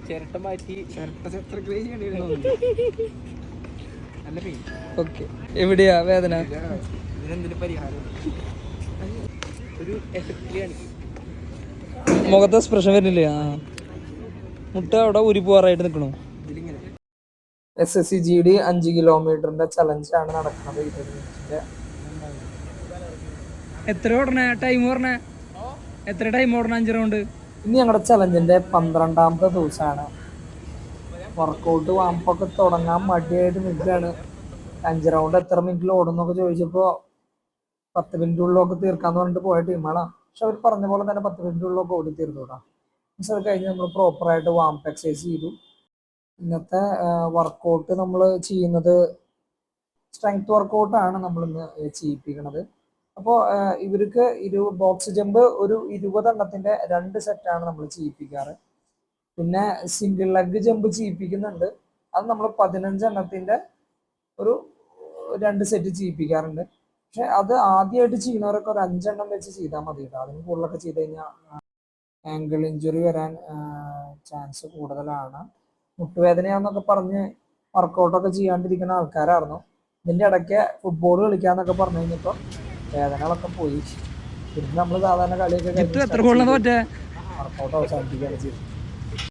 ചിരട്ട മാറ്റി ഓക്കെ. എവിടെയാ വേദന? ഇതിനെന്തിനും പരിഹാരം ഒരു എഫക്റ്റ് കാണിക്കും. മുഖത്തെ എക്സ്പ്രഷൻ വരുന്നില്ലേ? ആ മുട്ട അവിടെ ഉരി പോവാറായിട്ട് നിൽക്കണു. SSCGD 5 കിലോമീറ്ററിന്റെ ചലഞ്ചാണ് നടക്കുന്നത്. 20 മിനിറ്റിന്റെ. എത്ര ഓടണേ? ടൈം പറഞ്ഞേ, എത്ര ടൈം ഓടണം 5 റൗണ്ട്? ഇനി ഞങ്ങളുടെ ചലഞ്ചിന്റെ 12ാമത്തെ ദിവസമാണ്. വർക്കൗട്ട് വാമ്പൊക്കെ തുടങ്ങാൻ മടിയായിട്ട് നിൽക്കുകയാണ്. 5 റൗണ്ട് എത്ര മിനിറ്റിൽ ഓടുന്നൊക്കെ ചോദിച്ചപ്പോൾ 10 മിനിറ്റുള്ളിലൊക്കെ തീർക്കാന്ന് പറഞ്ഞിട്ട് പോയ ടീമാണ്. പക്ഷെ അവർ പറഞ്ഞ പോലെ തന്നെ 10 മിനിറ്റുള്ളിലൊക്കെ ഓടി തീർത്തോടാം. പക്ഷെ അത് കഴിഞ്ഞ് നമ്മൾ പ്രോപ്പറായിട്ട് വാമ്പ് എക്സസൈസ് ചെയ്തു. ഇന്നത്തെ വർക്കൗട്ട് നമ്മൾ ചെയ്യുന്നത് സ്ട്രെങ്ത് വർക്കൗട്ടാണ് നമ്മളിന്ന് ചെയ്യിപ്പിക്കുന്നത്. അപ്പോൾ ഇവർക്ക് ബോക്സ് ജമ്പ് ഒരു 20 എണ്ണത്തിൻ്റെ 2 സെറ്റാണ് നമ്മൾ ചെയ്യിപ്പിക്കാറ്. പിന്നെ സിംഗിൾ ലെഗ് ജമ്പ് ചെയ്യിപ്പിക്കുന്നുണ്ട്. അത് നമ്മൾ 15 എണ്ണത്തിൻ്റെ ഒരു 2 സെറ്റ് ചെയ്യിപ്പിക്കാറുണ്ട്. പക്ഷെ അത് ആദ്യമായിട്ട് ചെയ്യുന്നവരൊക്കെ ഒരു 5 എണ്ണം വെച്ച് ചെയ്താൽ മതി കേട്ടോ. അതിന് കൂടുതലൊക്കെ ചെയ്ത് കഴിഞ്ഞാൽ ആങ്കിൾ ഇഞ്ചുറി വരാൻ ചാൻസ് കൂടുതലാണ്. മുട്ടുവേദനയാന്നൊക്കെ പറഞ്ഞ് വർക്കൗട്ടൊക്കെ ചെയ്യാണ്ടിരിക്കുന്ന ആൾക്കാരായിരുന്നു. ഇതിൻ്റെ ഇടയ്ക്ക് ഫുട്ബോൾ കളിക്കാന്നൊക്കെ പറഞ്ഞു കഴിഞ്ഞപ്പോൾ വേദനകളൊക്കെ പോയി. പിന്നെ നമ്മൾ സാധാരണ കളിയൊക്കെ വർക്കൗട്ട് അവസാനിപ്പിക്കുകയാണ് ചെയ്തത്.